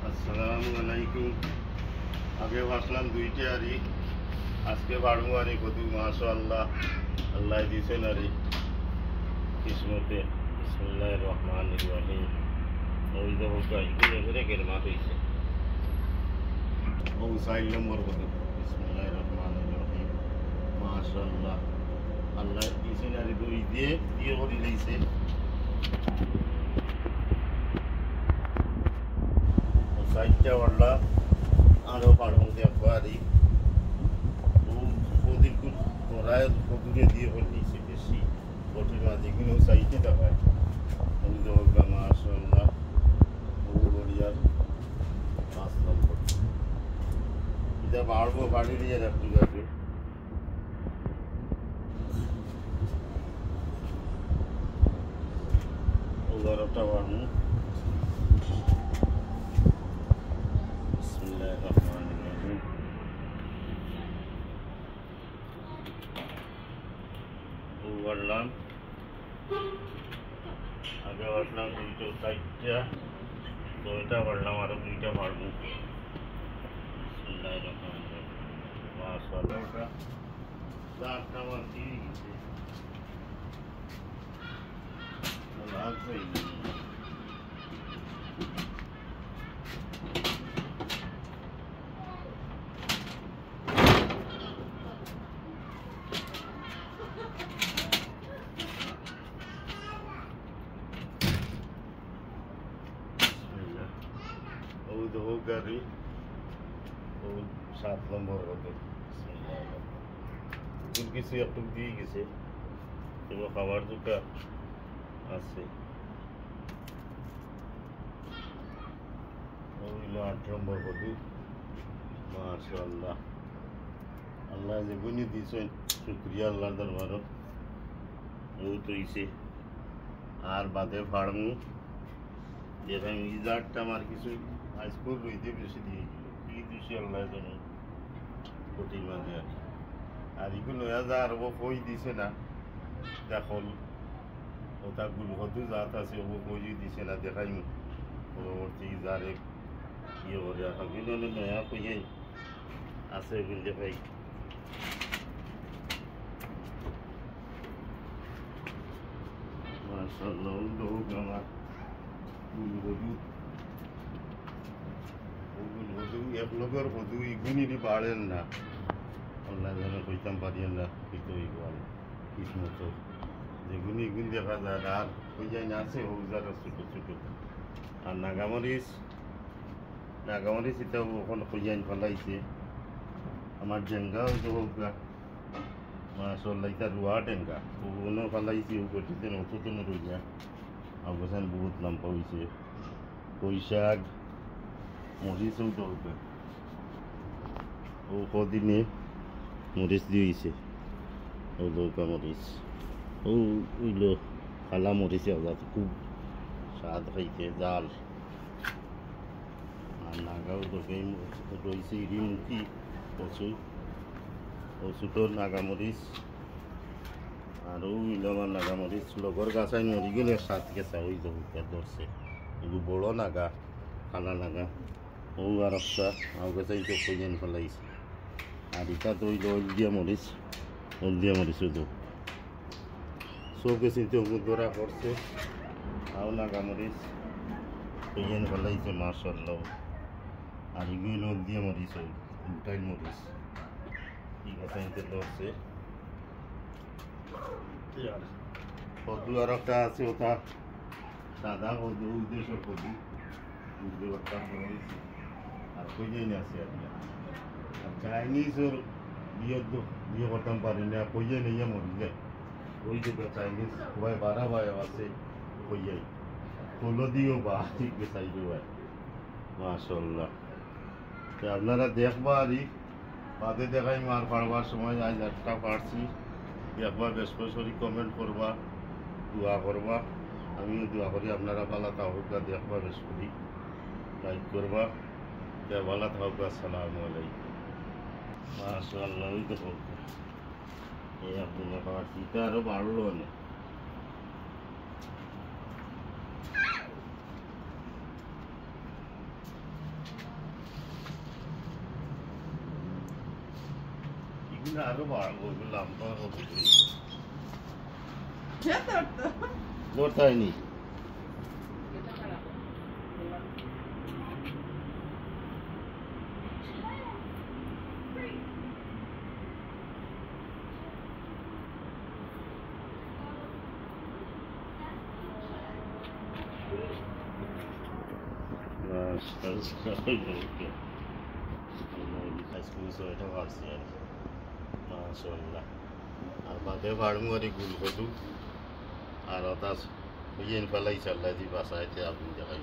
আসসালামু আলাইকুম। আগে ভাবলাম দুইটা আরি, আজকে বাড়বো আরি কত মাশাআল্লাহ আল্লাহ দিছেন আরি কিসমতে। বিসমিল্লাহির রহমানির রহিম। ওই যে হোকা এগুলো করে গেরমা হয়েছে। ও 4 নম্বর কত। বিসমিল্লাহির রহমানির রহিম। মাশাআল্লাহ আল্লাহ দিছেন আরি দুই দিয়ে দিয়ে করে লইছে। সাইডটা ওয়ালা আরো পাড়ং দেখবো আরি ওদিন ওরায় কদুরে দিয়ে করে নিয়েছে বেশি কঠিন মাঝেগুলো সাইডে দেখায়। ওই দরগা মাশাআল্লাহ ও বড়িয়ার 5 নম্বর। এটা বাড়বো বাড়ি দিয়ে রাখতে যাবে। ও গরমটা বাড়বো। বিসমিল্লাহির রহমানির রহিম। ও বাড়লাম আগে বাড়লাম দুইটা সাইডটা, তো এটা বাড়লাম আরো দুইটা বাড়বো। বিসমিল্লাহির রহমানির রহিম। মাশাআল্লাহ ওটা চারটা আমার দিয়ে গেছে লাগবেই। ওই তো হোক গাড়ি ও 7 নম্বর হতো। কিছু একটু দিয়ে গেছে এবার খাবার দুটা আছে। ওইগুলো 8 নম্বর হতো। মাশাআল্লাহ আল্লাহ যে গুনি দিয়েছেন শুক্রিয়া আল্লাহ দরবারত। ও তো ইসে আর বাদে ফাড়মু যেখানে ইজারটা আমার কিছু হাইস্কুল রইতে বেশি দিয়ে গেল কি দিছি আল্লাহ জানে কোটির মাঝে আর আর এগুলো আর ও কই দিছে না দেখল ওটা গুলো হতো জাত আছে ও কই দিছে না দেখাই পরবর্তী ইজারে ইয়ে করে রাখা কিন্তু নয়া কইয়াই আছে ওগুলো দেখাই। মাশাআল্লাহ লোক আমার এক লোকের হদু ইগুনি বাড়েন না আল্লাহ যেন কইতাম পারিয়েন না কিন্তু ইগুয়াল কিসমত যেগুনি ইগুন দেখা যায় আর কই যায় না আছে হৌজার ছোটো ছোটো। আর নাগামরিচ এটাও ওখানে কই যায় ফেলাইছে আমার ডেঙ্গা হয়তো হোকা মাশাআল্লাহ এটা রুয়া ডেঙ্গা ওগুলো ফেলাইছে ও করতেছে নতুন রইয়া অবসান বহুত লম্বা হয়েছে। বৈশাখ মরিচও তো হবে ও কদিনে মরিচ দিয়েছে ও লৌকা মরিচ ও ওইলো কালা মরিচে ওটা খুব স্বাদ খাইতে জাল। আর নাগাও দোকাই রয়েছে ইরিমুখী কচু ও ছোটোর নাগামরিচ আর ওইলো আমার নাগামরিচ লগর গাছাই মরি গেলে স্বাদ গেছা ওই দৌকা ধরছে এগুলো বড় নাগা কালা নাগা ও আর একটা আও গাছাই তো কইন ফেলাইছে। আর এটা তো ওই হলদিয়া মরিচ তো সব কিছু তো ধরা পড়ছে আও নাগা মরিচ কইন ফেলাইছে মাশাআল্লাহ। আর এগুলো হলদিয়া মরিচ ওই উল্টাইল মরিচ ঠিক আছে এতে ধরছে। কদু আর একটা আছে ওটা সাদা কদু উদ্দেশ্যের কদু বুঝতে পারতাম আর কই যাই না আছে আর চাইনিজ ওর বিয়ে করতাম পারি না কই যাই নিয়ে মরি যায় ওই যে চাইনিজ সবাই বারা ভাই আছে কই যাই তোলো দিও বা ঠিক বেসাইবে ভাই মাশাআল্লাহ। আপনারা দেখবা আরই বাদে দেখাই মার পাড়বার সময় আজ একটা পারছি দেখবা বেশ করে কমেন্ট করবা দোয়া করবা আমিও দোয়া করি আপনারা ভালো থাকুকা দেখবা বেশ করি লাইক করবা ভালো থাকুকা। আসসালামু আলাইকুম। মাশাআল্লাহ ওই দেখো এই আপনার পাড়ছি এটা আরো বাড়লো না। আরো বললাম ধরতে ধরতে হয়নি এটা পারছি আর মাশাআল্লাহ আর বাদে ভাড়মু আর গুল কদু আর ওটা ইয়েন ফেলাই চাল্লাই দি বাসাইতে আপনি দেখাই